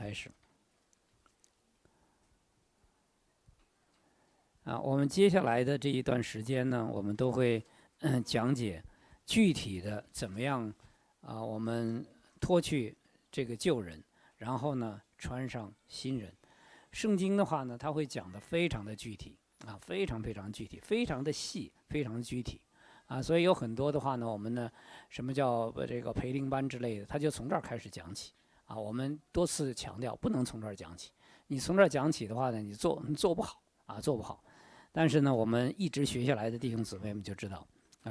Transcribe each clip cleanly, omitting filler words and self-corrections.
开始。我们接下来的这一段时间呢，我们都会讲解具体的怎么样我们脱去这个旧人，然后呢穿上新人。圣经的话呢，它会讲的非常的具体非常非常具体，非常的细，非常的具体所以有很多的话呢，我们呢什么叫这个培灵班之类的，他就从这儿开始讲起我们多次强调，不能从这儿讲起。你从这儿讲起的话呢，你做不好做不好。但是呢，我们一直学下来的弟兄姊妹们就知道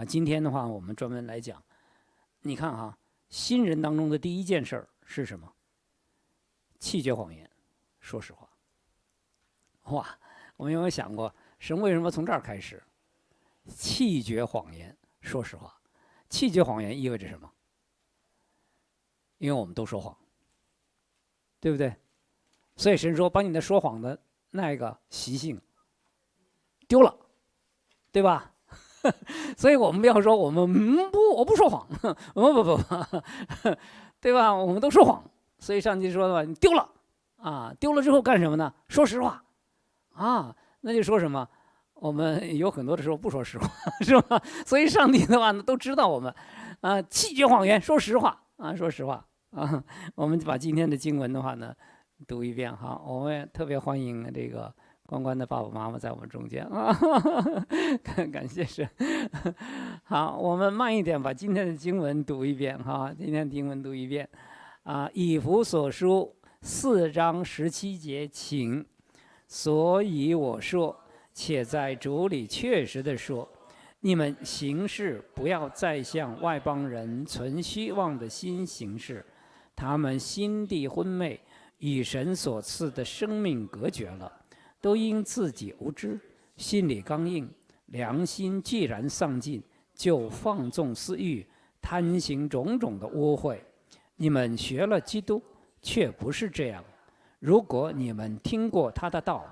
今天的话，我们专门来讲。你看新人当中的第一件事儿是什么？弃绝谎言，说实话。哇，我们有没有想过，神为什么从这儿开始？弃绝谎言，说实话。弃绝谎言意味着什么？因为我们都说谎，对不对？所以神说，把你的说谎的那个习性丢了，对吧？所以我们不要说我不说谎，不，对吧？我们都说谎。所以上帝说的话，你丢了丢了之后干什么呢？说实话那就说什么？我们有很多的时候不说实话，是吧？所以上帝的话呢，都知道我们弃绝谎言，说实话说实话我们把今天的经文的话呢读一遍我们也特别欢迎这个关关的爸爸妈妈在我们中间感谢神。好，我们慢一点把今天的经文读一遍今天的经文读一遍以弗所书4章17节，请。所以我说，且在主里确实的说，你们行事不要再像外邦人存虚妄的心行事，他们心地昏昧，与神所赐的生命隔绝了，都因自己无知，心里刚硬，良心既然丧尽，就放纵私欲，贪行种种的污秽。你们学了基督，却不是这样。如果你们听过他的道，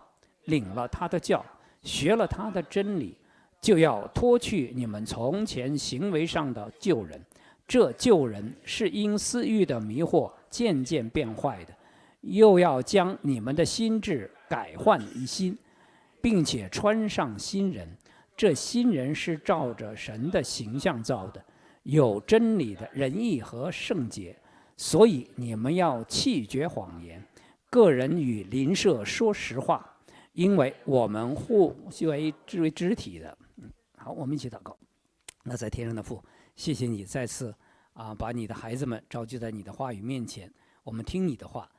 领了他的教，学了他的真理，就要脱去你们从前行为上的旧人。这旧人是因私欲的迷惑渐渐变坏的，又要将你们的心志改换一新，并且穿上新人。这新人是照着神的形象造的，有真理的仁义和圣洁。所以你们要弃绝谎言，个人与邻舍说实话，因为我们互为肢体的。好，我们一起祷告。那在天上的父，谢谢你再次把你的孩子们召集在你的话语面前，我们听你的话，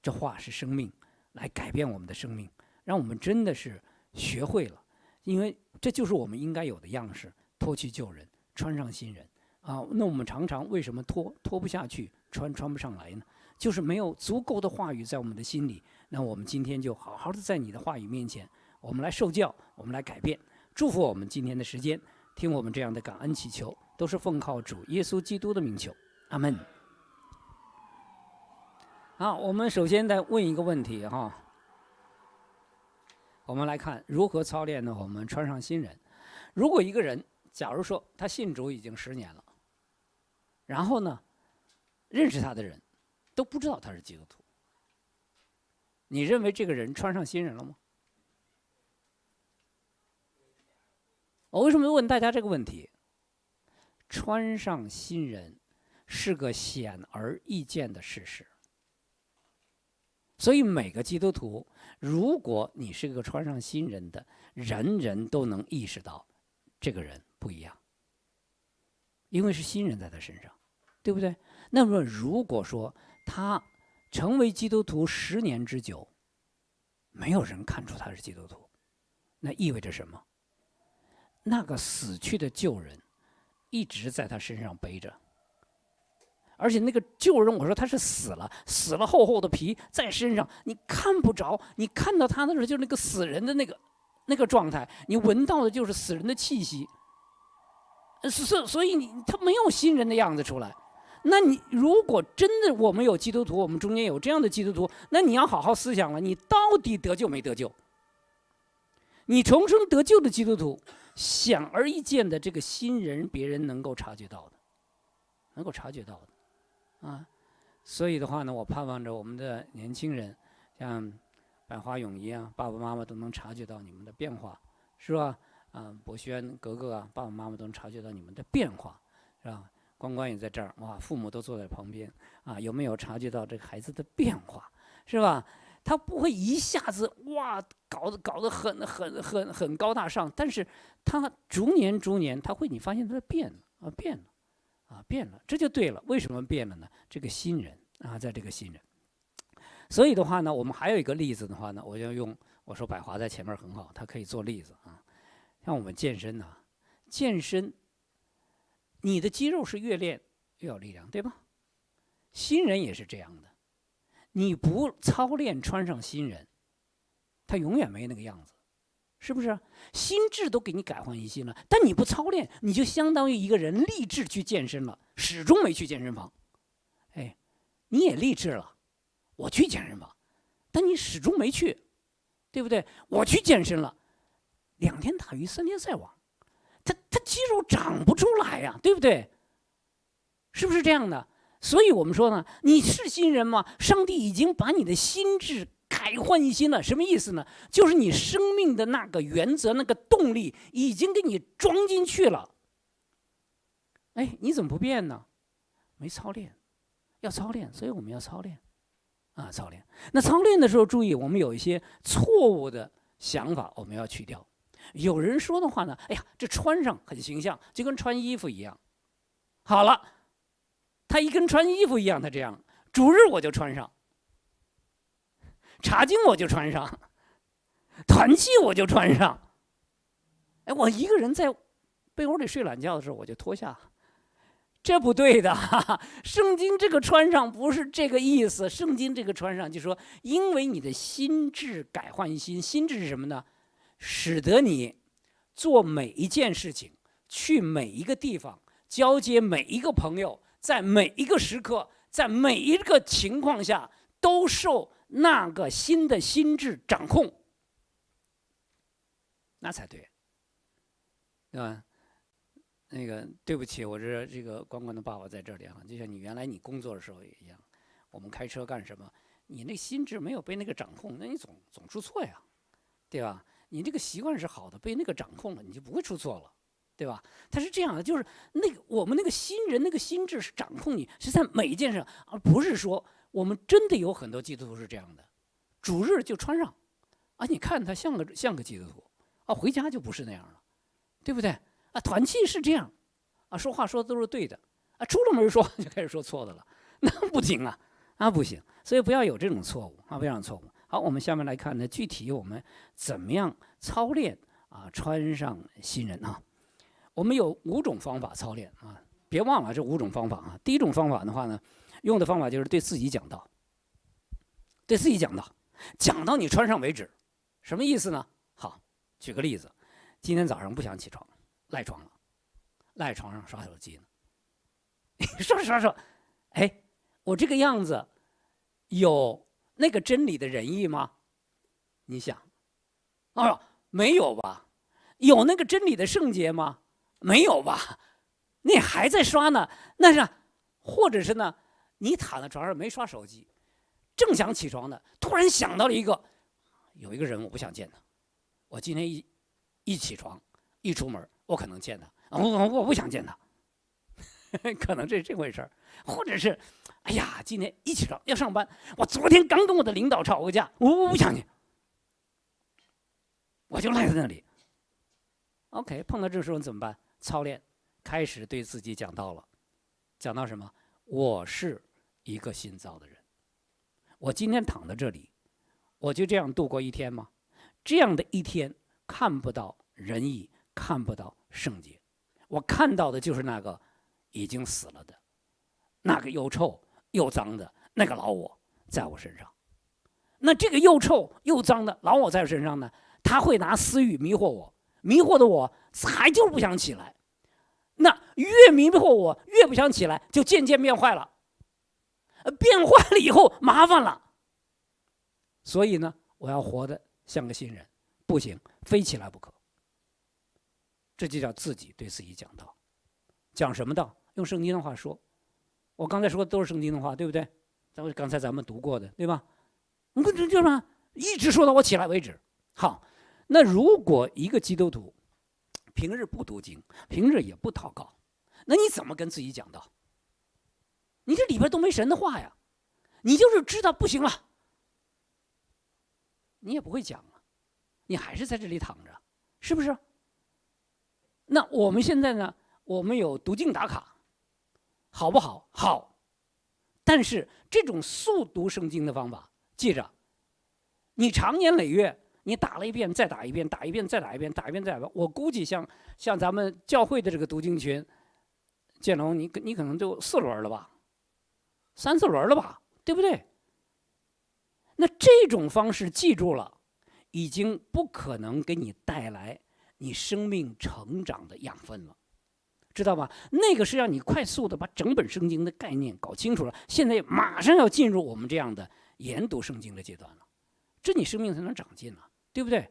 这话是生命，来改变我们的生命，让我们真的是学会了，因为这就是我们应该有的样式，脱去旧人，穿上新人那我们常常为什么脱不下去，穿不上来呢？就是没有足够的话语在我们的心里。那我们今天就好好的在你的话语面前，我们来受教，我们来改变。祝福我们今天的时间，听我们这样的感恩祈求，都是奉靠主耶稣基督的名求，阿门。好，我们首先来问一个问题我们来看如何操练呢？我们穿上新人。如果一个人假如说他信主已经10年了，然后呢认识他的人都不知道他是基督徒，你认为这个人穿上新人了吗？我为什么问大家这个问题？穿上新人是个显而易见的事实，所以每个基督徒，如果你是个穿上新人的，人人都能意识到这个人不一样，因为是新人在他身上，对不对？那么如果说他成为基督徒10年之久，没有人看出他是基督徒，那意味着什么？那个死去的旧人一直在他身上背着，而且那个旧人，我说他是死了厚厚的皮在身上，你看不着，你看到他的时候就是那个死人的那个状态，你闻到的就是死人的气息，所以他没有新人的样子出来。那你如果真的我们有基督徒，我们中间有这样的基督徒，那你要好好思想了，你到底得救没得救？你重生得救的基督徒，显而易见的这个新人，别人能够察觉到的，所以的话呢，我盼望着我们的年轻人，像百花泳仪啊，爸爸妈妈都能察觉到你们的变化，是吧？博轩格格啊，爸爸妈妈都能察觉到你们的变化，是吧？关关也在这儿，哇，父母都坐在旁边啊，有没有察觉到这个孩子的变化，是吧？他不会一下子哇搞得很高大上，但是他逐年他会，你发现他变了，这就对了。为什么变了呢？这个新人啊，在这个新人。所以的话呢，我们还有一个例子的话呢，我要用我说百华在前面很好，他可以做例子啊。像我们健身呐，健身，你的肌肉是越练越有力量，对吧？新人也是这样的，你不操练穿上新人，他永远没那个样子，是不是？心智都给你改换一新了，但你不操练，你就相当于一个人立志去健身了，始终没去健身房。哎，你也立志了，我去健身房，但你始终没去，对不对？我去健身了，2天打鱼3天晒网，他肌肉长不出来呀，对不对？是不是这样的？所以我们说呢，你是新人吗？上帝已经把你的心智改换一新了，什么意思呢？就是你生命的那个原则、那个动力已经给你装进去了。哎，你怎么不变呢？没操练，要操练，所以我们要操练啊，操练。那操练的时候，注意我们有一些错误的想法，我们要去掉。有人说的话呢，哎呀，这穿上很形象，就跟穿衣服一样。好了，他一跟穿衣服一样，他这样，主日我就穿上，查经我就穿上，团契我就穿上。哎，我一个人在被窝里睡懒觉的时候，我就脱下，这不对的。圣经这个穿上不是这个意思，圣经这个穿上就说，因为你的心智改换一新，心智是什么呢？使得你做每一件事情，去每一个地方，交接每一个朋友，在每一个时刻，在每一个情况下，都受那个新的心智掌控，那才对，对吧？那个对不起，我这个关关的爸爸在这里啊，就像你原来你工作的时候也一样，我们开车干什么，你那心智没有被那个掌控，那你总出错呀，对吧？你这个习惯是好的，被那个掌控了，你就不会出错了，对吧？他是这样的，就是那个我们那个新人那个心智是掌控你，是在每一件事，而不是说我们真的有很多基督徒是这样的，主日就穿上，啊，你看他像个基督徒，啊，回家就不是那样了，对不对？啊，团契是这样，啊，说话说的都是对的，啊，出了门说就开始说错的了，那不行啊，啊不行，所以不要有这种错误啊，不要有错误。好，我们下面来看呢，具体我们怎么样操练啊，穿上新人啊。我们有5种方法操练啊，别忘了这5种方法啊。第一种方法的话呢，用的方法就是对自己讲道，对自己讲道，讲到你穿上为止。什么意思呢？好，举个例子，今天早上不想起床，赖床了，赖床上刷手机呢。说，哎，我这个样子有那个真理的仁义吗？你想，哦，没有吧？有那个真理的圣洁吗？没有吧？你还在刷呢？那是，或者是呢？你躺在床上没刷手机，正想起床呢，突然想到了有一个人我不想见他，我今天一起床一出门，我可能见他，我不想见他，可能这是这回事儿，或者是，哎呀，今天一起床要上班，我昨天刚跟我的领导吵过架，我不想去，我就赖在那里。OK， 碰到这时候怎么办？操练，开始对自己讲道了，讲到什么？我是一个新造的人，我今天躺在这里，我就这样度过一天吗？这样的一天看不到仁义，看不到圣洁，我看到的就是那个已经死了的，那个又臭又脏的那个老我在我身上。那这个又臭又脏的老我在我身上呢，他会拿私欲迷惑我，迷惑的我还就不想起来。那越迷惑我，越不想起来，就渐渐变坏了。变坏了以后麻烦了。所以呢，我要活得像个新人，不行，非起来不可。这就叫自己对自己讲道。讲什么道？用圣经的话说，我刚才说的都是圣经的话，对不对？刚才咱们读过的，对吧？你看这嘛，一直说到我起来为止。好，那如果一个基督徒平日不读经，平日也不祷告，那你怎么跟自己讲道？你这里边都没神的话呀，你就是知道不行了，你也不会讲啊，你还是在这里躺着，是不是？那我们现在呢，我们有读经打卡，好不好？好，但是这种速读圣经的方法，记着，你长年累月，你打了一遍再打一遍，打一遍再打一遍，打一遍再打一遍，我估计像咱们教会的这个读经群，建龙，你可能就4轮了吧，3、4轮了吧，对不对？那这种方式记住了，已经不可能给你带来你生命成长的养分了，知道吧？那个是让你快速的把整本圣经的概念搞清楚了，现在马上要进入我们这样的研读圣经的阶段了，这你生命才能长进了，对不对？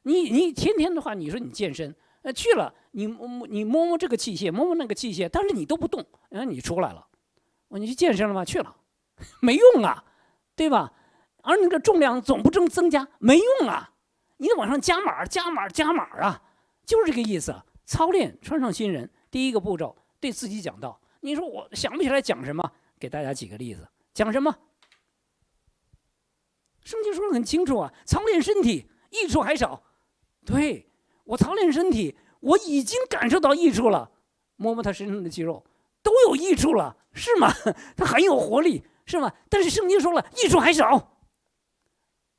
你天天的话，你说你健身，去了，你摸摸这个器械，摸摸那个器械，但是你都不动，你出来了，你去健身了吗？去了，没用啊，对吧？而那个重量总不增加，没用啊，你得往上加码啊，就是这个意思。操练穿上新人，第一个步骤对自己讲道。你说我想不起来讲什么，给大家几个例子。讲什么？圣经说得很清楚啊，操练身体益处还少。对，我操练身体，我已经感受到益处了，摸摸他身上的肌肉都有益处了，是吗？他很有活力，是吗？但是圣经说了，益处还少。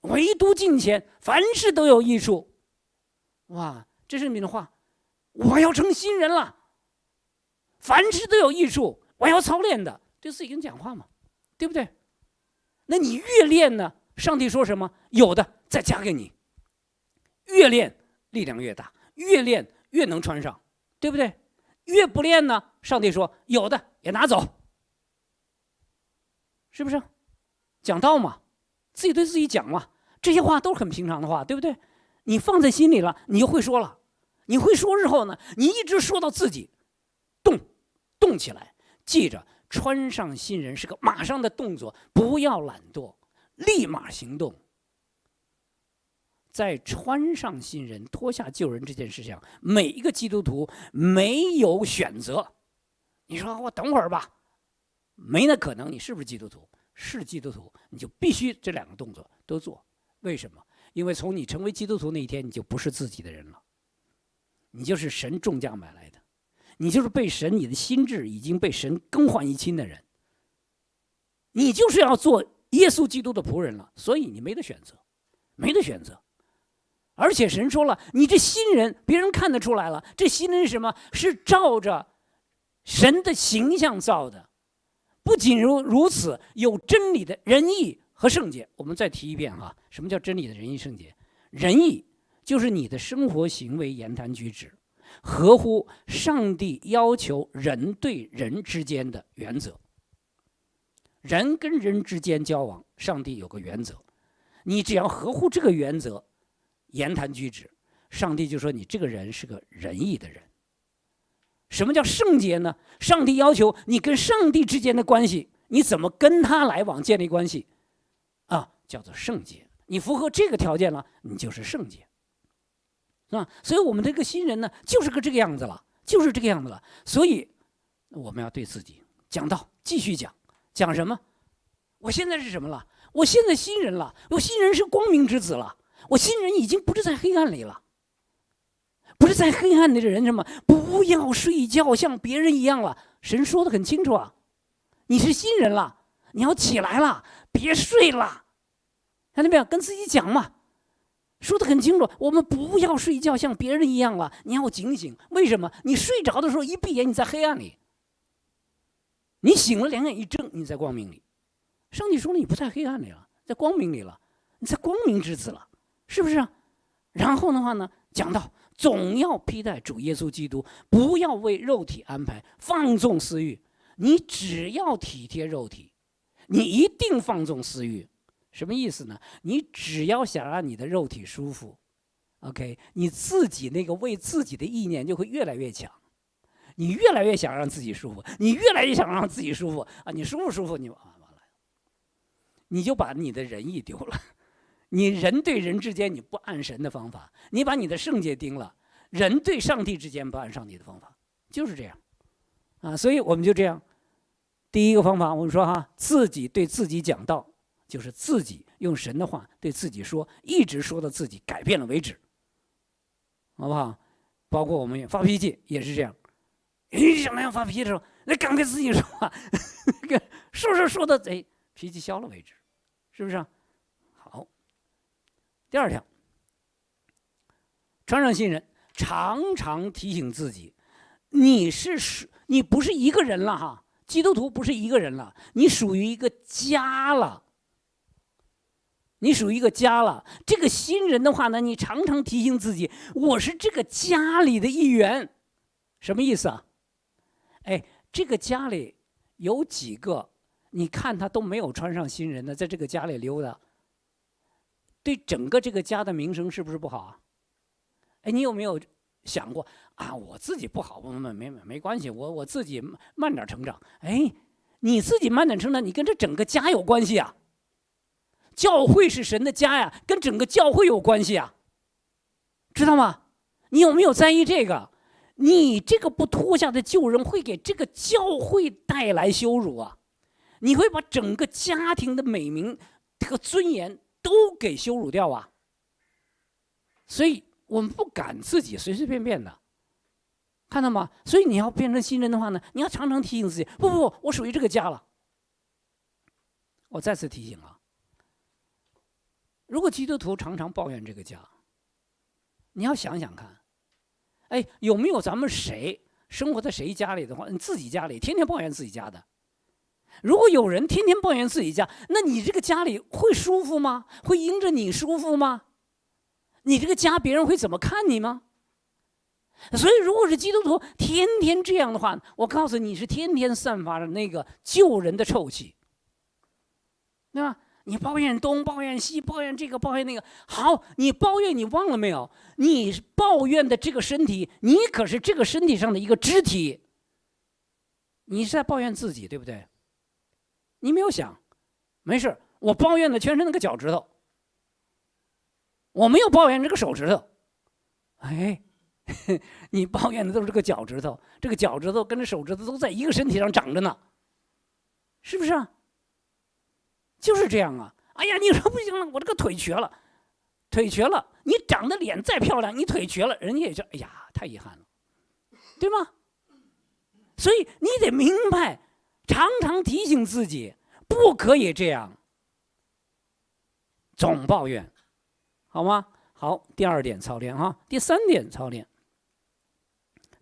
唯独敬虔，凡事都有益处。哇，这是你的话，我要成新人了，凡事都有益处，我要操练的，对自己跟讲话嘛，对不对？那你越练呢，上帝说什么？有的再加给你，越练力量越大，越练越能穿上，对不对？越不练呢，上帝说有的也拿走，是不是？讲道嘛，自己对自己讲嘛，这些话都是很平常的话，对不对？你放在心里了，你就会说了。你会说日后呢，你一直说到自己动起来。记着，穿上新人是个马上的动作，不要懒惰，立马行动。在穿上新人、脱下旧人这件事上，每一个基督徒没有选择。你说我等会儿吧，没那可能。你是不是基督徒？是基督徒，你就必须这2个动作都做。为什么？因为从你成为基督徒那一天，你就不是自己的人了，你就是神重价买来的，你就是被神，你的心智已经被神更换一新的人，你就是要做耶稣基督的仆人了，所以你没得选择，没得选择。而且神说了，你这新人，别人看得出来了，这新人是什么？是照着神的形象造的。不仅如此，有真理的仁义和圣洁。我们再提一遍哈，什么叫真理的仁义圣洁？仁义就是你的生活行为言谈举止合乎上帝要求人对人之间的原则。人跟人之间交往，上帝有个原则，你只要合乎这个原则言谈举止，上帝就说你这个人是个仁义的人。什么叫圣洁呢？上帝要求你跟上帝之间的关系，你怎么跟他来往建立关系啊？叫做圣洁。你符合这个条件了，你就是圣洁，是吧？所以我们这个新人呢，就是这个样子了，就是这个样子了。所以我们要对自己讲道，继续讲什么？我现在是什么了？我现在新人了，我新人是光明之子了，我新人已经不是在黑暗里了。不是在黑暗里的人什么？不要睡觉像别人一样了。神说得很清楚啊，你是新人了，你要起来了，别睡了。看到没有？跟自己讲嘛，说得很清楚。我们不要睡觉像别人一样了，你要警醒。为什么？你睡着的时候一闭眼，你在黑暗里；你醒了，2眼一睁，你在光明里。上帝说了，你不在黑暗里了，在光明里了，你在光明之子了，是不是啊？然后的话呢，讲到总要披戴主耶稣基督，不要为肉体安排放纵私欲。你只要体贴肉体，你一定放纵私欲。什么意思呢？你只要想让你的肉体舒服 ，OK， 你自己那个为自己的意念就会越来越强。你越来越想让自己舒服，你越来越想让自己舒服啊！你舒服，你完了。你就把你的仁义丢了。你人对人之间你不按神的方法，你把你的圣洁丢了，人对上帝之间不按上帝的方法，就是这样啊。所以我们就这样，第一个方法我们说哈，自己对自己讲道，就是自己用神的话对自己说，一直说到自己改变了为止，好不好？包括我们发脾气也是这样，你什么样发脾气的时候，那赶快自己说话，说到脾气消了为止，是不是啊？好，第二条，穿上新人，常常提醒自己，你不是一个人了哈，基督徒不是一个人了，你属于一个家了。你属于一个家了，这个新人的话呢，你常常提醒自己，我是这个家里的一员，什么意思啊？这个家里有几个，你看他都没有穿上新人的，在这个家里溜达，对整个这个家的名声是不是不好啊？你有没有想过啊？我自己不好，没关系，我自己慢点成长。你自己慢点成长，你跟这整个家有关系啊。教会是神的家呀，跟整个教会有关系啊，知道吗？你有没有在意这个？你这个不脱下的旧人会给这个教会带来羞辱啊！你会把整个家庭的美名和尊严都给羞辱掉啊！所以我们不敢自己随随便便的，看到吗？所以你要变成新人的话呢，你要常常提醒自己，不，我属于这个家了。我再次提醒啊，如果基督徒常常抱怨这个家，你要想想看，有没有咱们谁生活在谁家里的话，你自己家里天天抱怨自己家的？如果有人天天抱怨自己家，那你这个家里会舒服吗？会因着你舒服吗？你这个家别人会怎么看你吗？所以如果是基督徒天天这样的话，我告诉你，是天天散发着那个救人的臭气，对吧？你抱怨东，抱怨西，抱怨这个，抱怨那个。好，你抱怨，你忘了没有？你抱怨的这个身体，你可是这个身体上的一个肢体。你是在抱怨自己，对不对？你没有想，没事，我抱怨的全是那个脚趾头，我没有抱怨这个手指头。你抱怨的都是这个脚趾头，这个脚趾头跟这手指头都在一个身体上长着呢，是不是啊？就是这样啊！你说不行了，我这个腿瘸了，你长得脸再漂亮，你腿瘸了，人家也说太遗憾了，对吗？所以你得明白，常常提醒自己，不可以这样，总抱怨，好吗？好，第二点操练哈，第三点操练，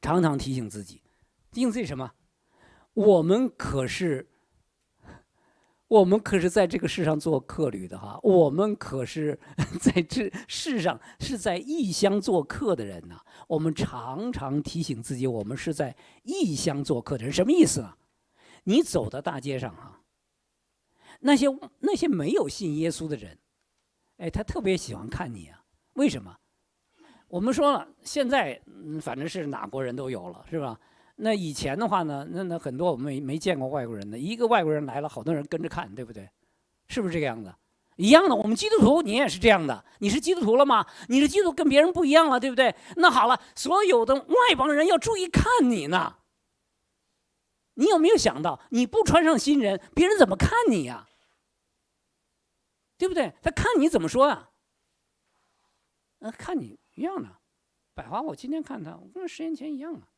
常常提醒自己什么？我们可是在这个世上做客旅的哈，我们可是在这世上是在异乡做客的人呐。我们常常提醒自己，我们是在异乡做客的人，什么意思啊？你走到大街上哈，那些没有信耶稣的人，他特别喜欢看你啊。为什么？我们说了，现在反正是哪国人都有了，是吧？那以前的话呢，那很多我们没见过外国人的，一个外国人来了，好多人跟着看，对不对？是不是这个样子？一样的，我们基督徒你也是这样的，你是基督徒了吗？你是基督徒跟别人不一样了，对不对？那好了，所有的外邦人要注意看你呢。你有没有想到，你不穿上新人，别人怎么看你呀？对不对？他看你怎么说啊？看你一样的，百华，我今天看他，我跟10年前一样啊。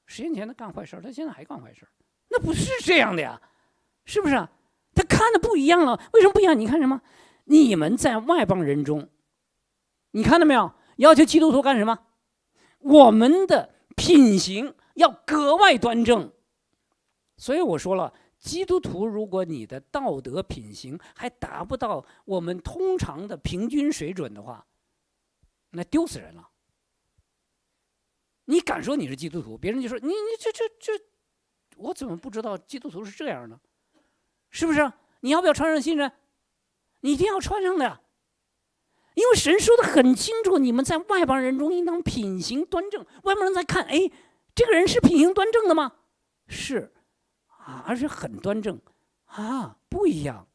10年前他干坏事，他现在还干坏事，那不是这样的呀，是不是啊？他看的不一样了，为什么不一样？你看什么？你们在外邦人中，你看到没有？要求基督徒干什么？我们的品行要格外端正。所以我说了，基督徒如果你的道德品行还达不到我们通常的平均水准的话，那丢死人了。你敢说你是基督徒，别人就说你这，我怎么不知道基督徒是这样呢？是不是？你要不要穿上新人？你一定要穿上的呀，因为神说的很清楚，你们在外邦人中应当品行端正。外邦人在看，这个人是品行端正的吗？是啊，而且很端正啊，不一样。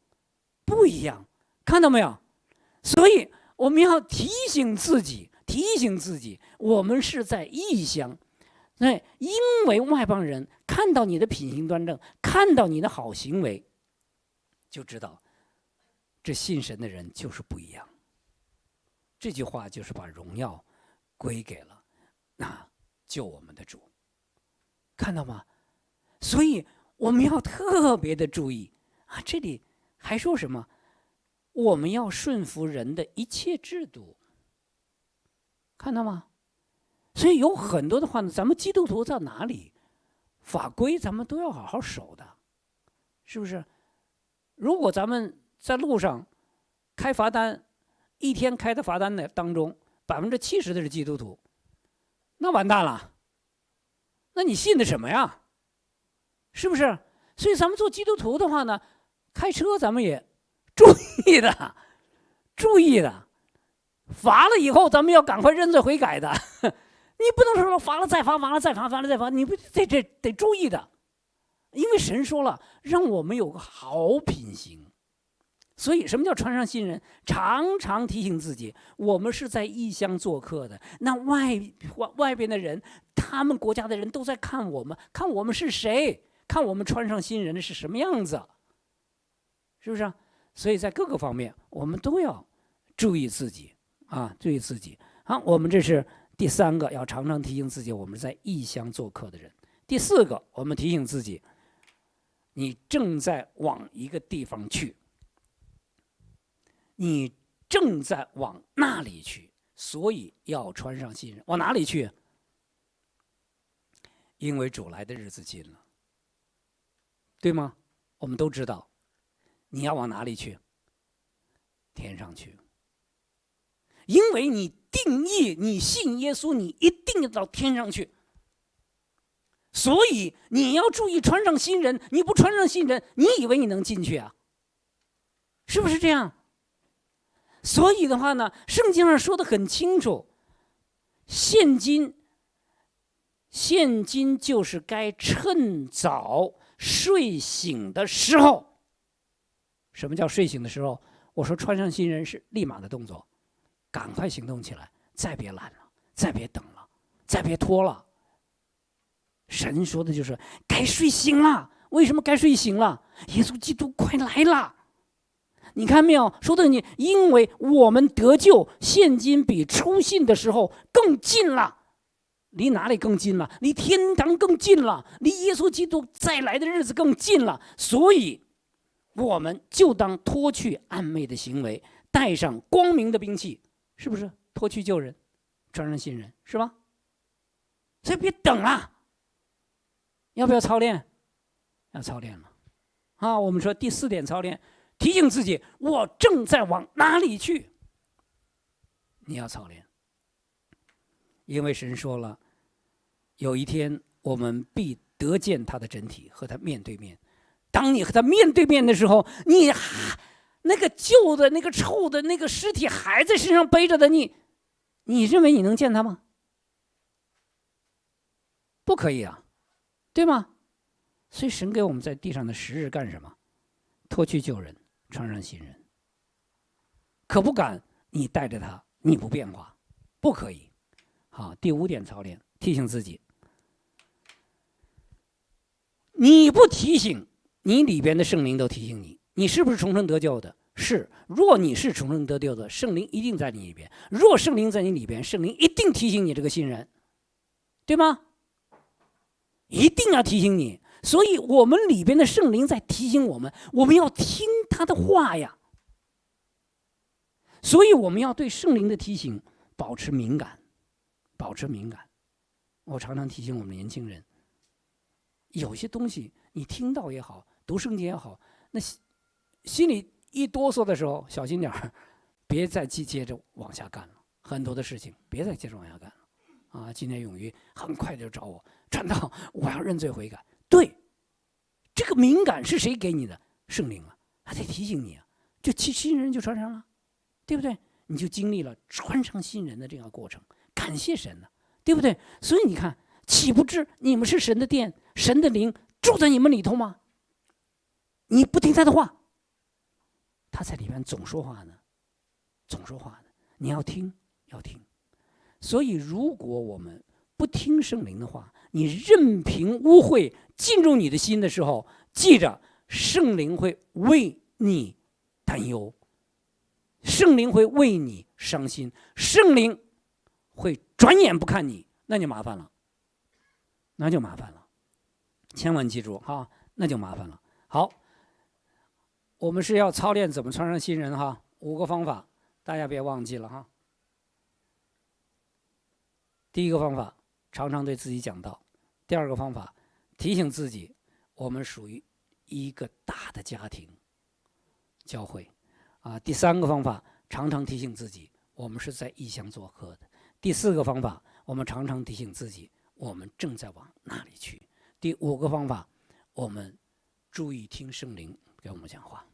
不一样，看到没有？所以我们要提醒自己，我们是在异乡。那因为外邦人看到你的品行端正，看到你的好行为，就知道这信神的人就是不一样。这句话就是把荣耀归给了救我们的主，看到吗？所以我们要特别的注意这里还说什么？我们要顺服人的一切制度，看到吗？所以有很多的话呢，咱们基督徒在哪里法规咱们都要好好守的，是不是？如果咱们在路上开罚单，一天开的罚单的当中70%的是基督徒，那完蛋了，那你信的什么呀？是不是？所以咱们做基督徒的话呢，开车咱们也注意的，罚了以后咱们要赶快认罪悔改的。你不能说罚了再罚，你不得注意的，因为神说了，让我们有个好品行。所以什么叫穿上新人？常常提醒自己，我们是在异乡做客的，那外边的人，他们国家的人都在看我们，看我们是谁，看我们穿上新人的是什么样子，是不是？所以在各个方面我们都要注意自己注意自己。好，我们这是第3个，要常常提醒自己，我们在异乡做客的人。第4个，我们提醒自己，你正在往一个地方去，你正在往那里去，所以要穿上新人。往哪里去？因为主来的日子近了，对吗？我们都知道，你要往哪里去？天上去。因为你定义，你信耶稣，你一定要到天上去，所以你要注意穿上新人。你不穿上新人，你以为你能进去啊？是不是这样？所以的话呢，圣经上说的很清楚，现今就是该趁早睡醒的时候。什么叫睡醒的时候？我说穿上新人是立马的动作，赶快行动起来，再别懒了，再别等了，再别拖了。神说的就是该睡醒了。为什么该睡醒了？耶稣基督快来了。你看没有？说的你，因为我们得救，现今比初信的时候更近了。离哪里更近了？离天堂更近了，离耶稣基督再来的日子更近了。所以我们就当脱去暗昧的行为，带上光明的兵器，是不是？脱去旧人，穿上新人，是吧？所以别等了，要不要操练？要操练了我们说第4点操练，提醒自己，我正在往哪里去。你要操练，因为神说了，有一天我们必得见他的真体，和他面对面。当你和他面对面的时候，你那个旧的、那个臭的、那个尸体还在身上背着的你认为你能见他吗？不可以啊，对吗？所以神给我们在地上的时日干什么？脱去旧人，穿上新人。可不敢你带着他，你不变化，不可以。好，第5点操练，提醒自己，你不提醒，你里边的圣灵都提醒你，你是不是重生得救的？是。若你是重生得救的，圣灵一定在你里边。若圣灵在你里边，圣灵一定提醒你这个新人，对吗？一定要提醒你。所以我们里边的圣灵在提醒我们，我们要听他的话呀。所以我们要对圣灵的提醒保持敏感，保持敏感。我常常提醒我们年轻人，有些东西你听到也好，读圣经也好，那心里一哆嗦的时候，小心点儿，别再接着往下干了。很多的事情别再接着往下干了今天永瑜很快就找我传道，我要认罪悔改。对，这个敏感是谁给你的？圣灵啊，他得提醒你啊，就新人就穿上了，对不对？你就经历了穿上新人的这个过程，感谢神呢，对不对？所以你看，岂不知你们是神的殿，神的灵住在你们里头吗？你不听他的话，他在里面总说话呢，总说话呢。你要听，要听。所以，如果我们不听圣灵的话，你任凭污秽进入你的心的时候，记着，圣灵会为你担忧，圣灵会为你伤心，圣灵会转眼不看你，那就麻烦了，那就麻烦了。千万记住哈，那就麻烦了。好，我们是要操练怎么穿上新人哈，5个方法，大家别忘记了哈。第一个方法，常常对自己讲道；第二个方法，提醒自己，我们属于一个大的家庭，教会啊。第三个方法，常常提醒自己，我们是在异乡做客的。第4个方法，我们常常提醒自己，我们正在往那里去。第5个方法，我们注意听圣灵给我们讲话，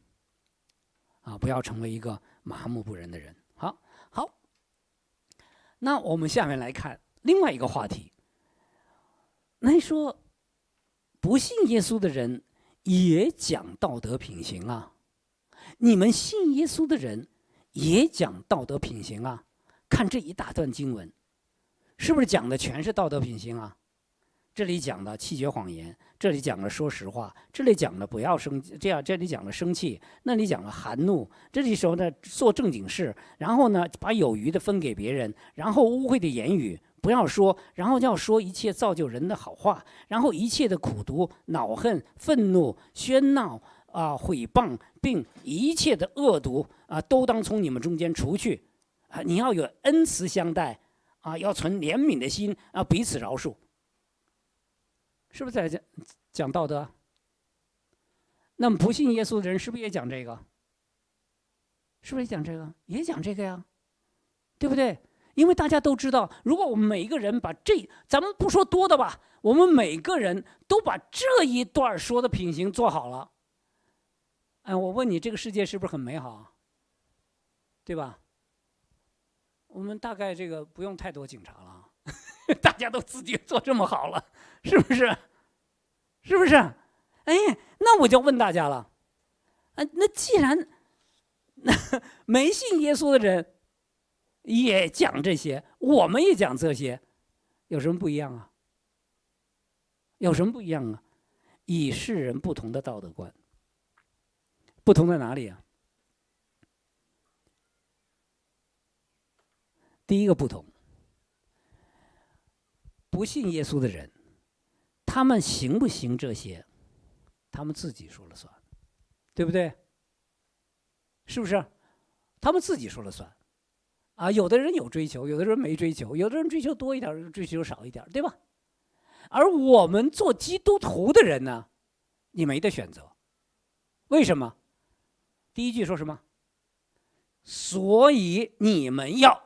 啊，不要成为一个麻木不仁的人。好，那我们下面来看另外一个话题。那说，不信耶稣的人也讲道德品行啊？你们信耶稣的人也讲道德品行啊？看这一大段经文，是不是讲的全是道德品行啊？这里讲了弃绝谎言，这里讲了说实话，这里讲了不要生这样，这里讲了生气，那里讲了含怒，这里说呢做正经事，然后呢把有余的分给别人，然后污秽的言语不要说，然后要说一切造就人的好话，然后一切的苦毒、恼恨、愤怒、喧闹啊、毁谤，并一切的恶毒啊，都当从你们中间除去啊！你要有恩慈相待啊，要存怜悯的心啊，彼此饶恕。是不是在讲道德？那么不信耶稣的人是不是也讲这个？是不是也讲这个？也讲这个呀，对不对？因为大家都知道，如果我们每一个人把咱们不说多的吧，我们每个人都把这一段说的品行做好了，哎，我问你，这个世界是不是很美好？对吧？我们大概这个不用太多警察了，大家都自己做这么好了，是不是？是不是？哎，那我就问大家了，那既然没信耶稣的人也讲这些，我们也讲这些，有什么不一样啊？有什么不一样啊？以世人不同的道德观，不同在哪里啊？第一个不同，不信耶稣的人，他们行不行这些，他们自己说了算，对不对？是不是？他们自己说了算，啊，有的人有追求，有的人没追求，有的人追求多一点，追求少一点，对吧？而我们做基督徒的人呢，你没得选择，为什么？第一句说什么？所以你们要。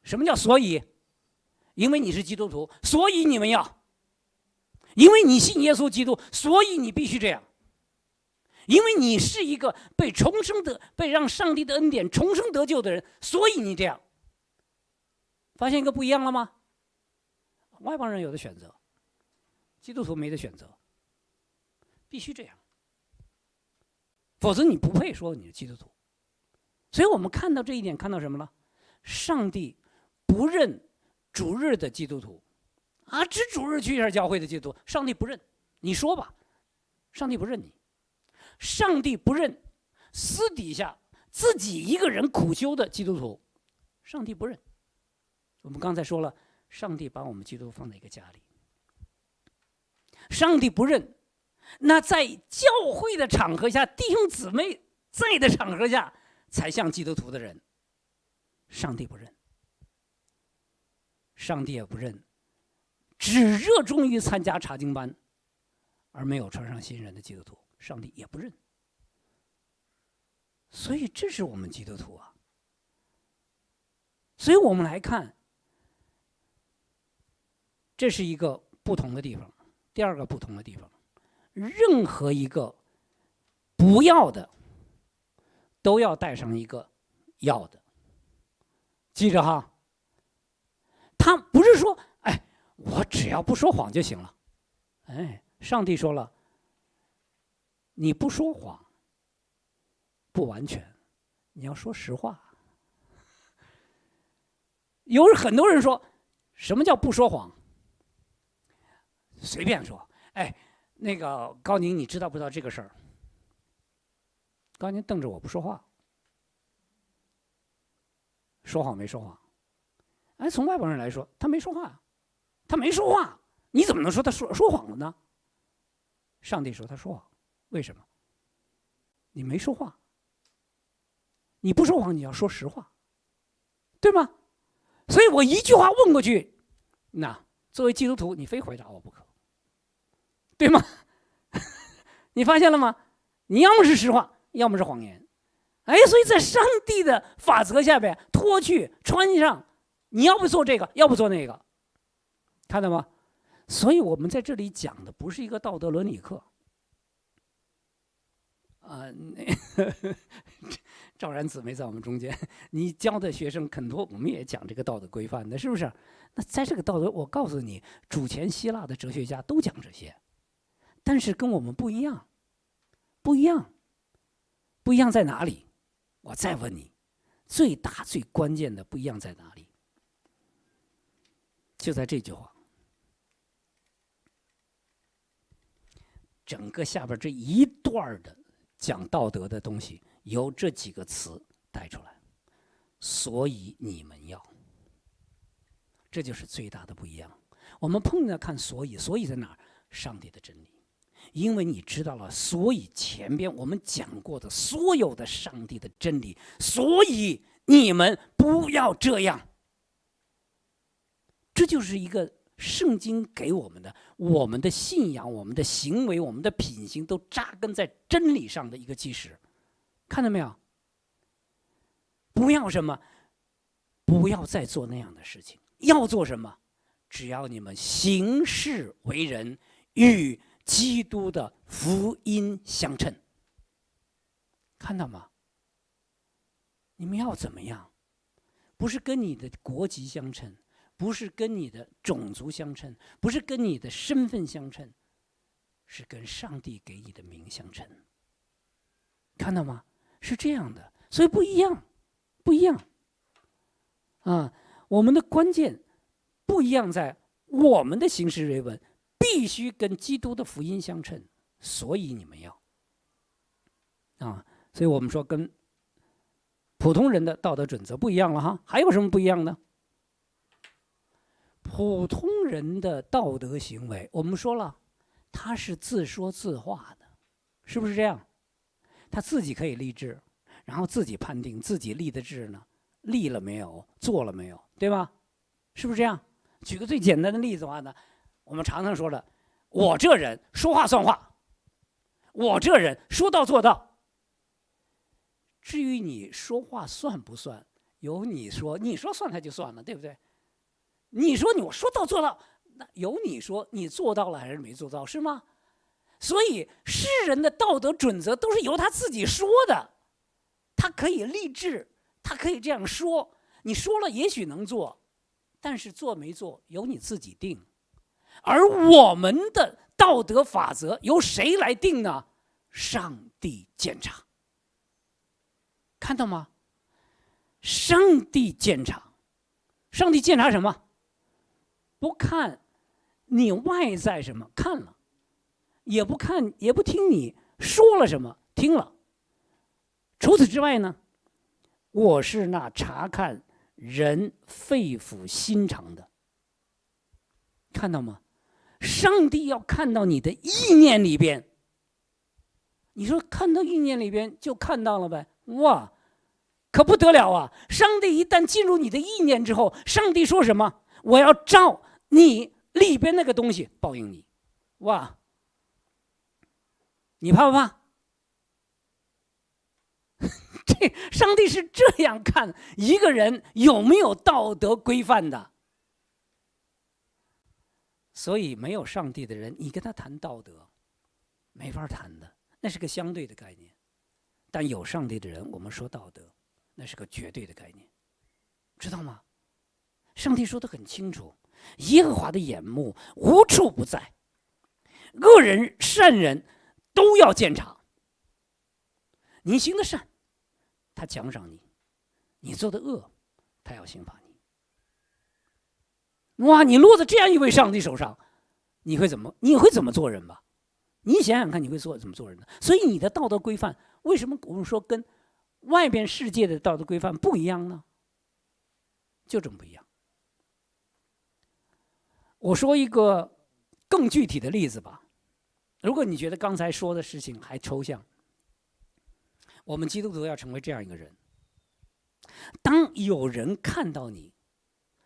什么叫所以？因为你是基督徒，所以你们要；因为你信耶稣基督，所以你必须这样；因为你是一个被重生的、被让上帝的恩典重生得救的人，所以你这样。发现一个不一样了吗？外邦人有的选择，基督徒没得选择，必须这样，否则你不配说你是基督徒。所以我们看到这一点，看到什么了？上帝不认主日的基督徒啊，只主日去一下教会的基督徒，上帝不认。你说吧，上帝不认你，上帝不认私底下自己一个人苦修的基督徒，上帝不认。我们刚才说了，上帝把我们基督徒放在一个家里，上帝不认。那在教会的场合下，弟兄姊妹在的场合下才像基督徒的人，上帝不认。上帝也不认只热衷于参加查经班而没有穿上新人的基督徒，上帝也不认。所以这是我们基督徒啊。所以我们来看，这是一个不同的地方。第二个不同的地方，任何一个不要的都要带上一个要的，记着哈。他不是说，哎，我只要不说谎就行了。哎，上帝说了，你不说谎，不完全，你要说实话。有很多人说，什么叫不说谎？随便说，哎，那个高宁，你知道不知道这个事儿？高宁瞪着我不说话，说谎没说谎？哎，从外国人来说，他没说话，他没说话，你怎么能说他说谎了呢？上帝说他说谎，为什么？你没说话，你不说谎，你要说实话，对吗？所以我一句话问过去，那作为基督徒，你非回答我不可，对吗？你发现了吗？你要么是实话，要么是谎言。哎，所以在上帝的法则下边，脱去穿上，你要不做这个，要不做那个，看到吗？所以我们在这里讲的不是一个道德伦理课。赵然姊妹在我们中间，你教的学生很多，我们也讲这个道德规范的，是不是？那在这个道德，我告诉你，主前希腊的哲学家都讲这些，但是跟我们不一样，不一样，不一样在哪里？我再问你，最大最关键的不一样在哪里？就在这句话，整个下边这一段的讲道德的东西，由这几个词带出来。所以你们要，这就是最大的不一样。我们碰着看所以在哪儿？上帝的真理。因为你知道了，所以前边我们讲过的所有的上帝的真理，所以你们不要这样。这就是一个圣经给我们的，我们的信仰、我们的行为、我们的品行都扎根在真理上的一个基石。看到没有？不要什么？不要再做那样的事情。要做什么？只要你们行事为人与基督的福音相称。看到吗？你们要怎么样？不是跟你的国籍相称，不是跟你的种族相称，不是跟你的身份相称，是跟上帝给你的名相称。看到吗？是这样的，所以不一样，不一样。我们的关键不一样在我们的行事为人必须跟基督的福音相称，所以你们要所以我们说跟普通人的道德准则不一样了哈。还有什么不一样呢？普通人的道德行为，我们说了，他是自说自话的，是不是这样？他自己可以立志，然后自己判定自己立的志呢，立了没有，做了没有，对吧？是不是这样？举个最简单的例子的话呢，我们常常说的，我这人说话算话，我这人说到做到。至于你说话算不算，由你说，你说算他就算了，对不对？你说我说到做到，那由你说你做到了还是没做到，是吗？所以世人的道德准则都是由他自己说的，他可以立志，他可以这样说，你说了也许能做，但是做没做由你自己定。而我们的道德法则由谁来定呢？上帝监察。看到吗？上帝监察，上帝监察什么？不看你外在什么，看了，也不看，也不听你说了什么，听了。除此之外呢，我是那查看人肺腑心肠的。看到吗？上帝要看到你的意念里边。你说看到意念里边就看到了呗？哇，可不得了啊！上帝一旦进入你的意念之后，上帝说什么？我要照你里边那个东西报应你。哇，你怕不怕？这上帝是这样看一个人有没有道德规范的。所以没有上帝的人，你跟他谈道德没法谈的，那是个相对的概念。但有上帝的人，我们说道德，那是个绝对的概念，知道吗？上帝说得很清楚，耶和华的眼目无处不在，恶人善人都要监察。你行的善，他奖赏你；你做的恶，他要刑罚你。哇，你落在这样一位上帝手上，你会怎么做人吧？你想想看，你会怎么做人呢？所以你的道德规范，为什么我们说跟外边世界的道德规范不一样呢？就这么不一样。我说一个更具体的例子吧。如果你觉得刚才说的事情还抽象，我们基督徒要成为这样一个人：当有人看到你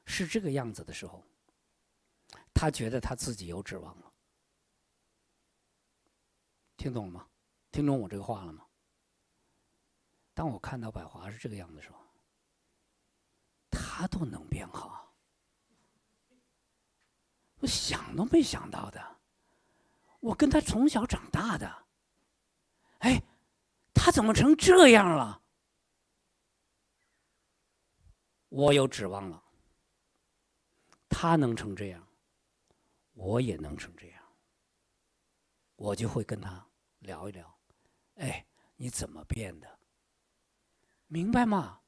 是这个样子的时候，他觉得他自己有指望了。听懂了吗？听懂我这个话了吗？当我看到百华是这个样子的时候，他都能变好，我想都没想到的。我跟他从小长大的，哎，他怎么成这样了？我有指望了。他能成这样，我也能成这样。我就会跟他聊一聊，哎，你怎么变的？明白吗？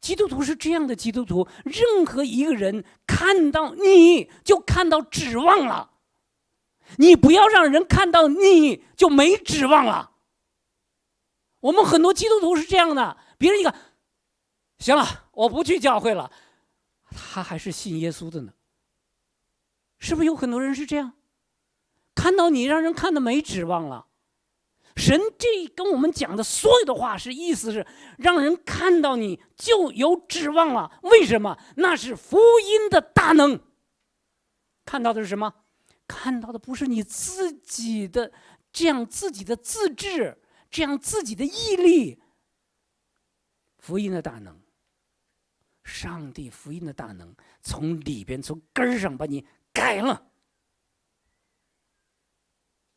基督徒是这样的基督徒，任何一个人看到你就看到指望了。你不要让人看到你就没指望了。我们很多基督徒是这样的，别人一看，行了，我不去教会了，他还是信耶稣的呢。是不是有很多人是这样？看到你让人看到没指望了。神这跟我们讲的所有的话是意思是让人看到你就有指望了。为什么？那是福音的大能。看到的是什么？看到的不是你自己的自己的自制，这样自己的毅力。福音的大能，上帝福音的大能从里边从根上把你改了。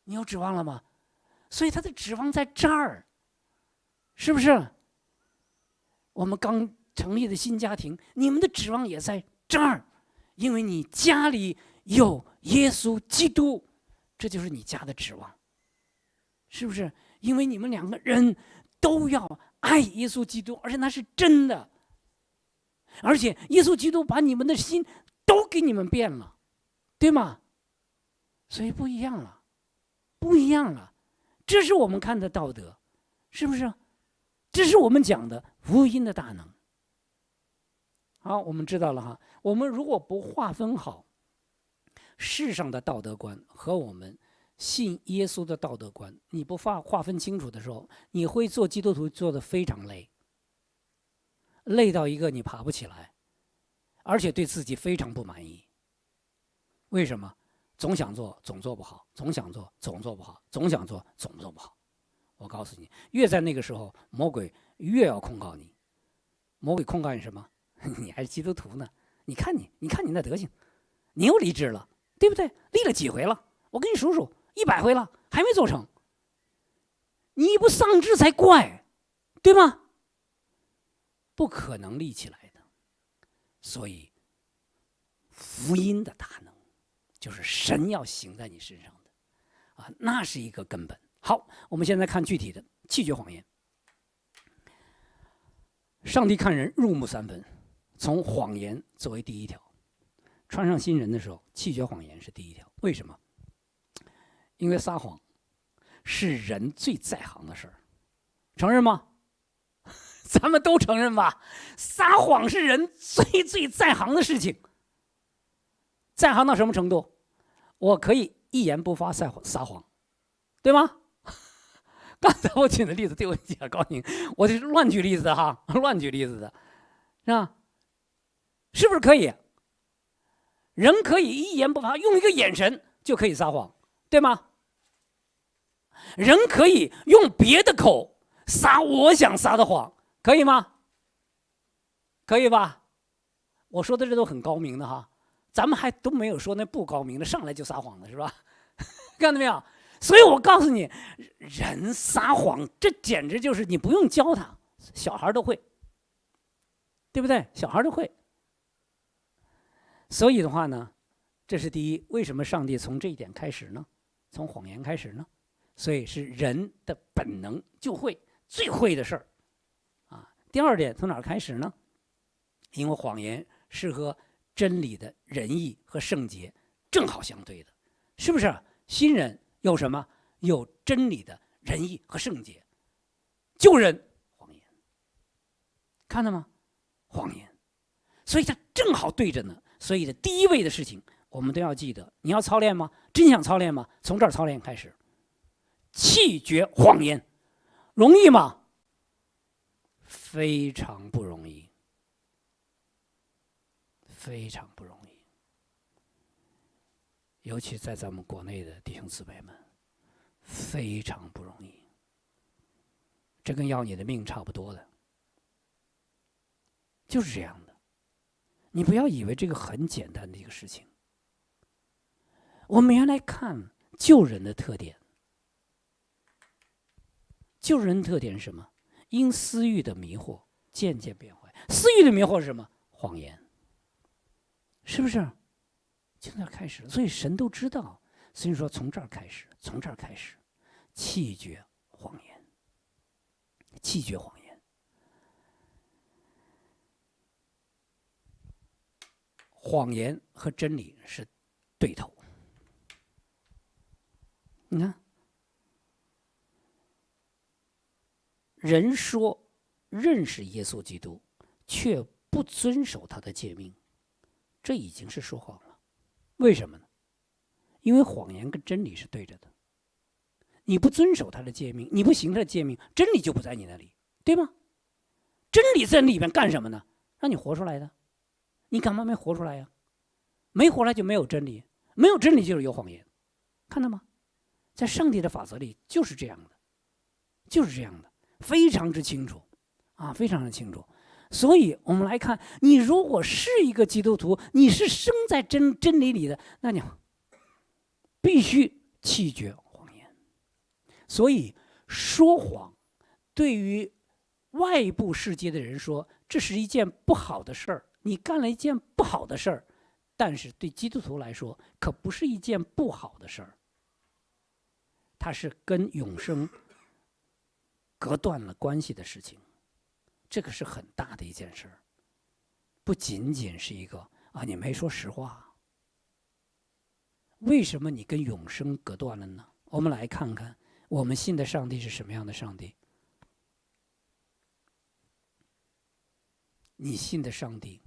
你有指望了吗？所以他的指望在这儿，是不是？我们刚成立的新家庭，你们的指望也在这儿，因为你家里有耶稣基督，这就是你家的指望，是不是？因为你们两个人都要爱耶稣基督，而且那是真的，而且耶稣基督把你们的心都给你们变了，对吗？所以不一样了，不一样了。这是我们看的道德，是不是？这是我们讲的福音的大能。好，我们知道了哈。我们如果不划分好世上的道德观和我们信耶稣的道德观，你不划分清楚的时候，你会做基督徒做得非常累，累到一个你爬不起来，而且对自己非常不满意。为什么？总想做，总做不好；总想做，总做不好；总想做，总做不好。我告诉你，越在那个时候，魔鬼越要控告你。魔鬼控告你什么？你还是基督徒呢？你看你那德行，你又离职了，对不对？立了几回了？我跟你数数，100回了，还没做成。你不丧志才怪，对吗？不可能立起来的。所以，福音的大能。就是神要行在你身上的，那是一个根本。好，我们现在看具体的弃绝谎言。上帝看人入木三分，从谎言作为第一条。穿上新人的时候，弃绝谎言是第一条。为什么？因为撒谎是人最在行的事儿，承认吗？咱们都承认吧？撒谎是人最在行的事情。在行到什么程度？我可以一言不发撒谎，对吗？刚才我举的例子对我比较高兴，我就是乱举例子的哈，乱举例子的，是吧？是不是可以？人可以一言不发，用一个眼神就可以撒谎，对吗？人可以用别的口撒我想撒的谎，可以吗？可以吧？我说的这都很高明的哈。咱们还都没有说那不高明的，上来就撒谎的是吧？看到没有？所以我告诉你，人撒谎，这简直就是你不用教他，小孩都会，对不对？小孩都会。所以的话呢，这是第一。为什么上帝从这一点开始呢？从谎言开始呢？所以是人的本能就会最会的事儿，第二点从哪儿开始呢？因为谎言是和真理的仁义和圣洁正好相对的，是不是？新人有什么？有真理的仁义和圣洁。旧人谎言，看到吗？谎言，所以它正好对着呢。所以的第一位的事情，我们都要记得。你要操练吗？真想操练吗？从这儿操练开始，弃绝谎言，容易吗？非常不容易，非常不容易。尤其在咱们国内的弟兄姊妹们，非常不容易。这跟要你的命差不多的，就是这样的。你不要以为这个很简单的一个事情。我们原来看旧人的特点，旧人的特点是什么？因私欲的迷惑渐渐变坏。私欲的迷惑是什么？谎言，是不是？从那开始，所以神都知道，所以说从这儿开始，从这儿开始，弃绝谎言，弃绝谎言。谎言和真理是对头。你看，人说认识耶稣基督，却不遵守他的诫命，这已经是说谎了。为什么呢？因为谎言跟真理是对着的。你不遵守他的诫命，你不行他的诫命，真理就不在你那里，对吗？真理在里面干什么呢？让你活出来的。你干嘛没活出来呀？没活来就没有真理，没有真理就是有谎言，看到吗？在上帝的法则里就是这样的，就是这样的，非常之清楚啊，非常的清楚。所以我们来看，你如果是一个基督徒，你是生在真理里的，那你必须弃绝谎言。所以说谎对于外部世界的人说，这是一件不好的事儿，你干了一件不好的事儿，但是对基督徒来说，可不是一件不好的事儿，它是跟永生隔断了关系的事情，这个是很大的一件事儿，不仅仅是一个你没说实话。为什么你跟永生隔断了呢？我们来看看，我们信的上帝是什么样的上帝？你信的上帝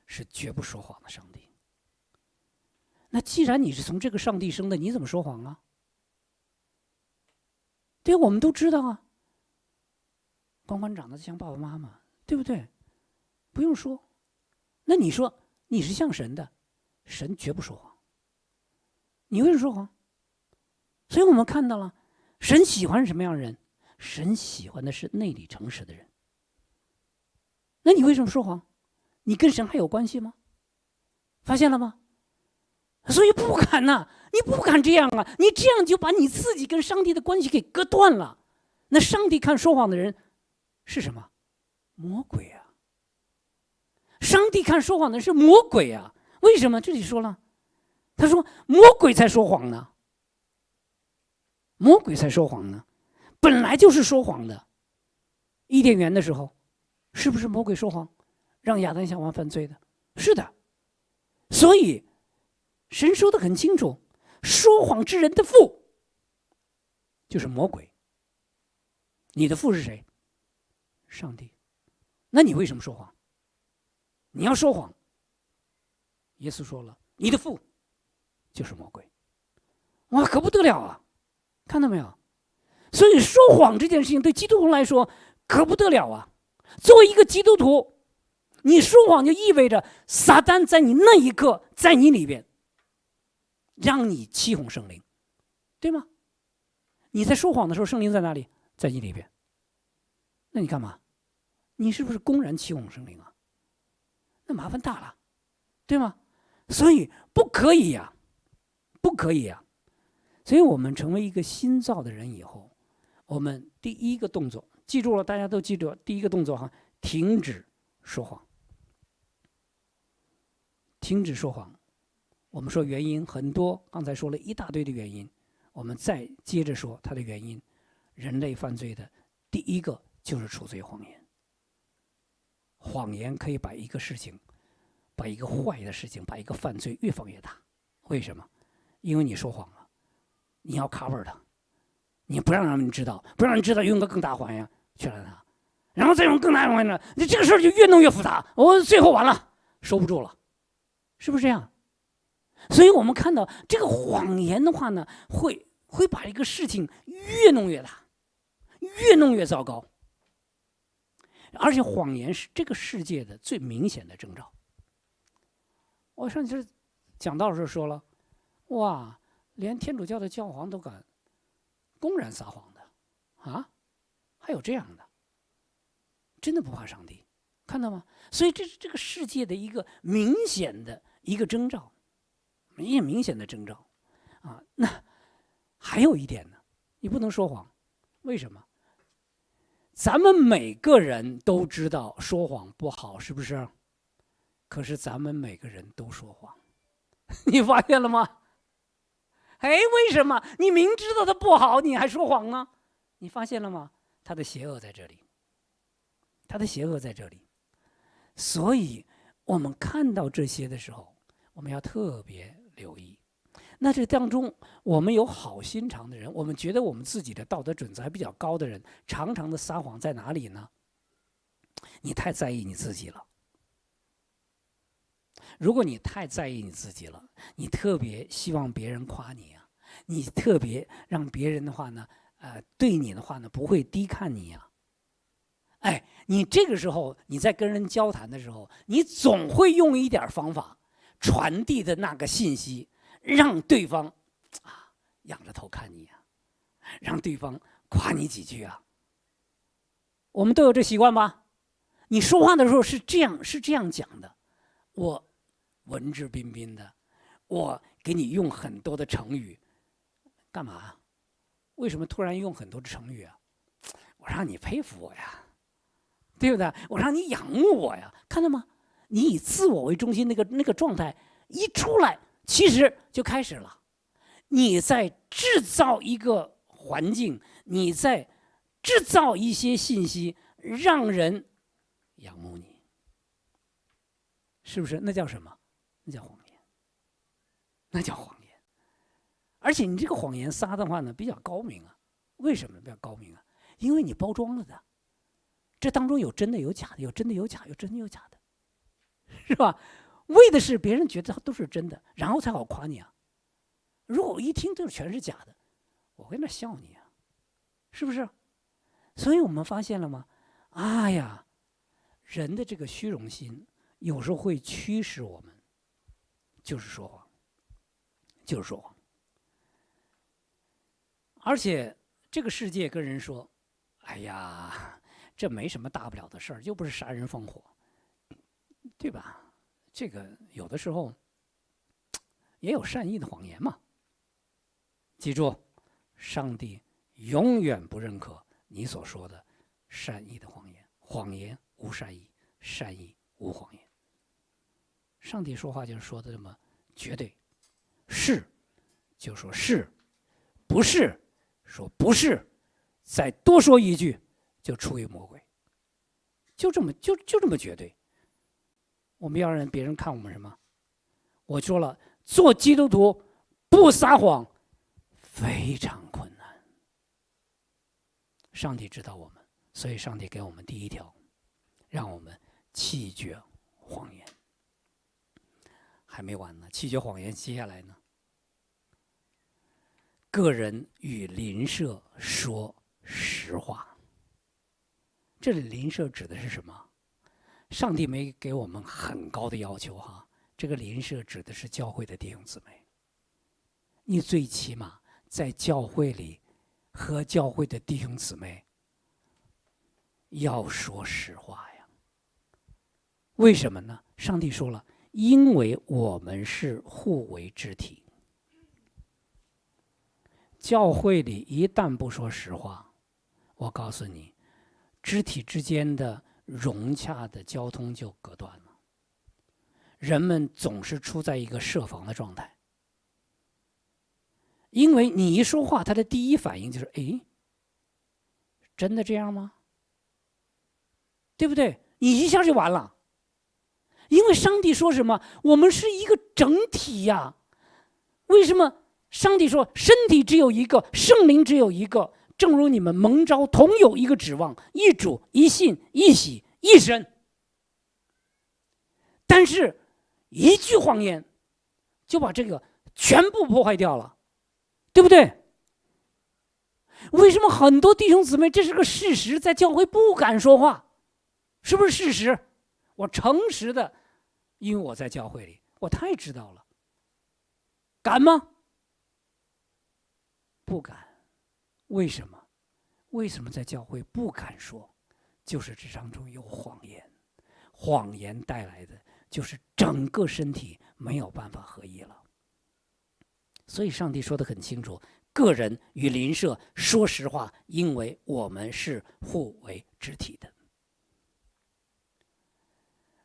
是绝不说谎的上帝。那既然你是从这个上帝生的，你怎么说谎啊？对，我们都知道啊。光光长得像爸爸妈妈，对不对？不用说。那你说你是像神的，神绝不说谎。你为什么说谎？所以我们看到了，神喜欢什么样的人？神喜欢的是内里诚实的人。那你为什么说谎？你跟神还有关系吗？发现了吗？所以不敢呐，你不敢这样啊！你这样就把你自己跟上帝的关系给割断了。那上帝看说谎的人是什么？魔鬼啊！上帝看说谎的人是魔鬼啊！为什么？这里说了，他说魔鬼才说谎呢，魔鬼才说谎呢，本来就是说谎的。伊甸园的时候，是不是魔鬼说谎，让亚当夏娃犯罪的？是的。所以神说得很清楚，说谎之人的父就是魔鬼。你的父是谁？上帝。那你为什么说谎？你要说谎，耶稣说了，你的父就是魔鬼。哇，可不得了啊！看到没有？所以说谎这件事情对基督徒来说可不得了啊！作为一个基督徒，你说谎就意味着撒旦在你那一刻在你里边让你欺哄圣灵，对吗？你在说谎的时候，圣灵在哪里？在你里边。那你干嘛？你是不是公然欺哄圣灵啊？那麻烦大了，对吗？所以不可以呀，不可以呀。所以我们成为一个新造的人以后，我们第一个动作，记住了，大家都记住，第一个动作哈，停止说谎。停止说谎。我们说原因很多，刚才说了一大堆的原因，我们再接着说它的原因。人类犯罪的第一个就是出罪谎言。谎言可以把一个事情，把一个坏的事情，把一个犯罪越放越大。为什么？因为你说谎了，你要 cover 它，你不让人知道，不让人知道，用个更大谎言去了它，然后再用更大谎言呢，你这个事儿就越弄越复杂，我最后完了，收不住了，是不是这样？所以我们看到这个谎言的话呢，会把一个事情越弄越大，越弄越糟糕。而且谎言是这个世界的最明显的征兆。我上次讲道的时候说了，哇，连天主教的教皇都敢公然撒谎的啊，还有这样的，真的不怕上帝，看到吗？所以这是这个世界的一个明显的一个征兆，明显的征兆啊。那还有一点呢，你不能说谎，为什么？咱们每个人都知道说谎不好，是不是？可是咱们每个人都说谎，你发现了吗？哎，为什么你明知道它不好，你还说谎呢？你发现了吗？他的邪恶在这里，他的邪恶在这里。所以我们看到这些的时候，我们要特别留意。那这当中，我们有好心肠的人，我们觉得我们自己的道德准则还比较高的人，常常的撒谎在哪里呢？你太在意你自己了。如果你太在意你自己了，你特别希望别人夸你啊，你特别让别人的话呢，对你的话呢不会低看你呀。哎，你这个时候你在跟人交谈的时候，你总会用一点方法传递的那个信息，让对方仰着头看你啊，让对方夸你几句啊。我们都有这习惯吧？你说话的时候是这样讲的，我文质彬彬的，我给你用很多的成语，干嘛？为什么突然用很多的成语啊？我让你佩服我呀，对不对？我让你仰慕我呀，看到吗？你以自我为中心那个状态一出来，其实就开始了。你在制造一个环境，你在制造一些信息，让人仰慕你，是不是？那叫什么？那叫谎言，那叫谎言。而且你这个谎言撒的话呢，比较高明啊。为什么比较高明啊？因为你包装了的，这当中有真的有假的，有真的有假，有真的有假的，是吧？为的是别人觉得它都是真的，然后才好夸你啊。如果我一听都全是假的，我会那笑你啊，是不是？所以我们发现了吗？哎呀，人的这个虚荣心有时候会驱使我们，就是说谎，就是说谎。而且这个世界跟人说，哎呀，这没什么大不了的事儿，又不是杀人放火，对吧？这个有的时候也有善意的谎言嘛。记住，上帝永远不认可你所说的善意的谎言，谎言无善意，善意无谎言。上帝说话就是说的这么绝对，是就说是，不是说不是，再多说一句就出于魔鬼，就这么绝对。我们要让别人看我们什么？我说了，做基督徒不撒谎非常困难。上帝知道我们，所以上帝给我们第一条，让我们弃绝谎言。还没完呢，弃绝谎言，接下来呢？个人与邻舍说实话。这里邻舍指的是什么？上帝没给我们很高的要求哈，这个邻舍指的是教会的弟兄姊妹。你最起码在教会里和教会的弟兄姊妹要说实话呀。为什么呢？上帝说了，因为我们是互为肢体。教会里一旦不说实话，我告诉你，肢体之间的融洽的交通就隔断了。人们总是处在一个设防的状态，因为你一说话，他的第一反应就是：哎，真的这样吗？对不对？你一下就完了。因为上帝说什么？我们是一个整体呀。为什么上帝说身体只有一个，圣灵只有一个？正如你们蒙召同有一个指望，一主、一信、一洗、一神。但是一句谎言就把这个全部破坏掉了，对不对？为什么很多弟兄姊妹，这是个事实，在教会不敢说话？是不是事实？我诚实的，因为我在教会里，我太知道了。敢吗？不敢。为什么？为什么在教会不敢说？就是这当中有谎言，谎言带来的就是整个身体没有办法合一了。所以上帝说得很清楚，个人与邻舍说实话，因为我们是互为肢体的。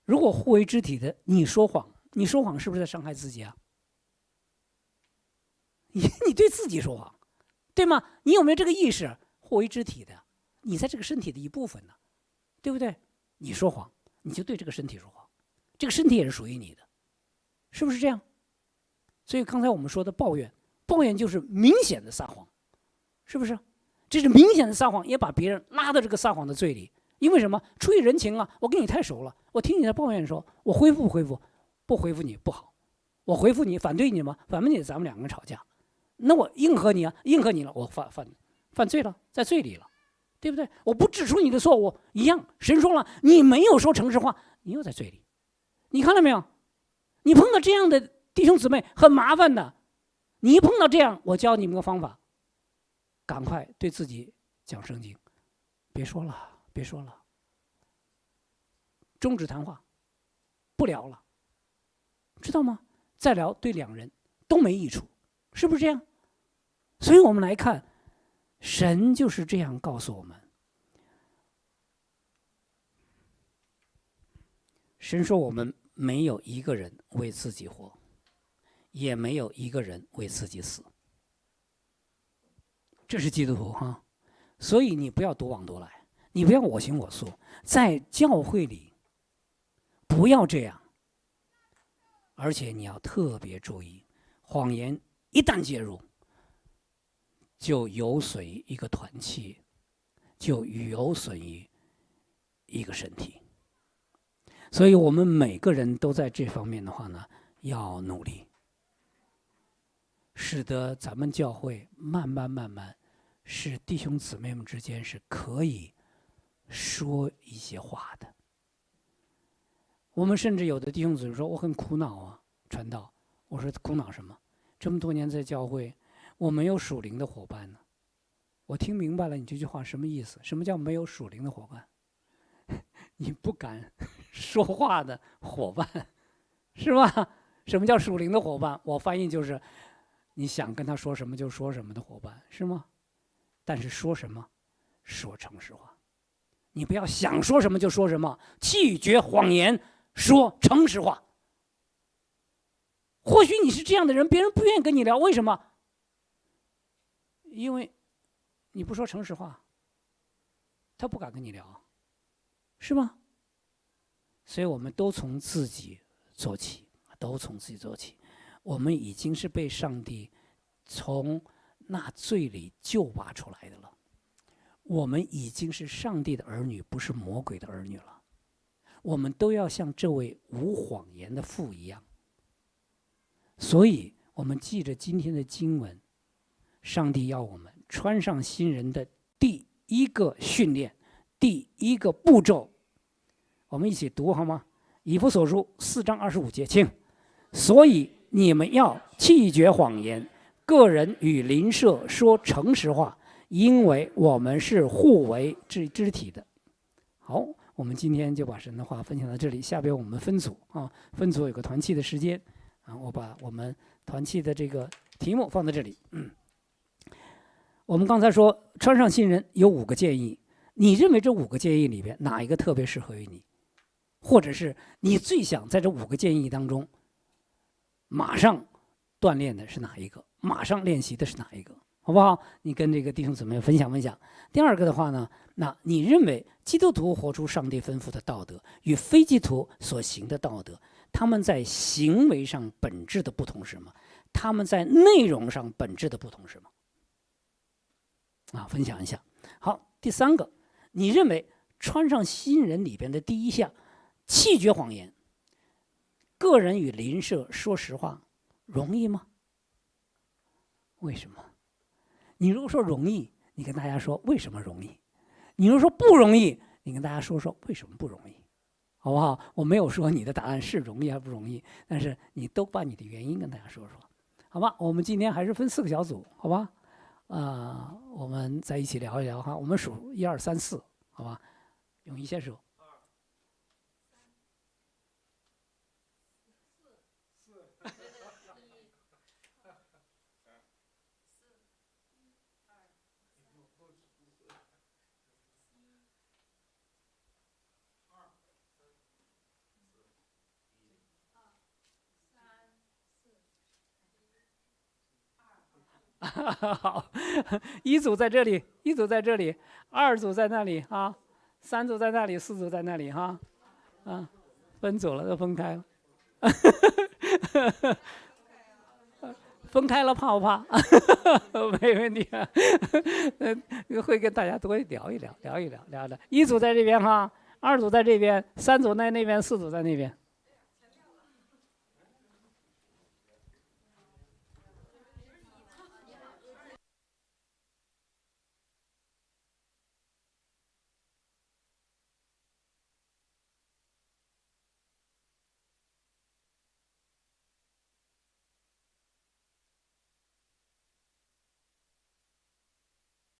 如果互为肢体的，你说谎是不是在伤害自己啊？你对自己说谎，对吗？你有没有这个意识？互为肢体的，你在这个身体的一部分呢，对不对？你说谎，你就对这个身体说谎，这个身体也是属于你的，是不是这样？所以刚才我们说的抱怨就是明显的撒谎，是不是？这是明显的撒谎，也把别人拉到这个撒谎的罪里。因为什么？出于人情啊，我跟你太熟了，我听你在抱怨的时候，我回复不回复？不回复你不好，我回复你反对你吗？反对你，咱们两个人吵架，那我应和你啊，应和你了，我犯罪了，在罪里了，对不对？我不指出你的错误一样，神说了，你没有说诚实话，你又在罪里。你看到没有？你碰到这样的弟兄姊妹很麻烦的，你一碰到这样，我教你们个方法，赶快对自己讲圣经，别说了，终止谈话，不聊了，知道吗？再聊对两人都没益处，是不是这样？所以我们来看，神就是这样告诉我们。神说我们没有一个人为自己活，也没有一个人为自己死。这是基督徒哈，所以你不要独往独来，你不要我行我素，在教会里不要这样。而且你要特别注意，谎言一旦介入，就有损于一个团契，就有损于一个身体。所以我们每个人都在这方面的话呢，要努力，使得咱们教会慢慢是弟兄姊妹们之间是可以说一些话的。我们甚至有的弟兄姊妹说，我很苦恼啊，传道。我说苦恼什么？这么多年在教会，我没有属灵的伙伴呢。我听明白了你这句话什么意思？什么叫没有属灵的伙伴？你不敢说话的伙伴，是吧？什么叫属灵的伙伴？我翻译就是你想跟他说什么就说什么的伙伴，是吗？但是说什么？说诚实话。你不要想说什么就说什么，弃绝谎言，说诚实话。或许你是这样的人，别人不愿意跟你聊，为什么？因为你不说诚实话，他不敢跟你聊，是吗？所以我们都从自己做起，我们已经是被上帝从那罪里救拔出来的了。我们已经是上帝的儿女，不是魔鬼的儿女了。我们都要像这位无谎言的父一样。所以我们记着今天的经文，上帝要我们穿上新人的第一个训练，第一个步骤，我们一起读好吗？以弗所书4章25节，请。所以你们要弃绝谎言，个人与邻舍说诚实话，因为我们是互为肢体的。好，我们今天就把神的话分享到这里。下边我们分组啊，分组有个团契的时间啊，我把我们团契的这个题目放在这里。我们刚才说穿上新人有5个建议，你认为这5个建议里边哪一个特别适合于你？或者是你最想在这5个建议当中马上锻炼的是哪一个？马上练习的是哪一个？好不好？你跟这个弟兄姊妹分享分享。第二个的话呢，那你认为基督徒活出上帝吩咐的道德与非基督徒所行的道德，他们在行为上本质的不同是什么？他们在内容上本质的不同是什么？分享一下。好，第三个，你认为穿上新人里边的第一项，弃绝谎言，个人与邻舍说实话，容易吗？为什么？你如果说容易，你跟大家说为什么容易；你如果说不容易，你跟大家说说为什么不容易，好不好？我没有说你的答案是容易还不容易，但是你都把你的原因跟大家说说，好吧？我们今天还是分4个小组，好吧？我们在一起聊一聊哈，我们数1、2、3、4，好吧？永一先数。好，一组在这里，1组在这里，2组在那里啊，3组在那里，4组在那里哈，分组了，都分开了，分开了怕不怕？没问题啊，会跟大家多聊一聊。1组在这边哈，2组在这边，3组在那边，4组在那边。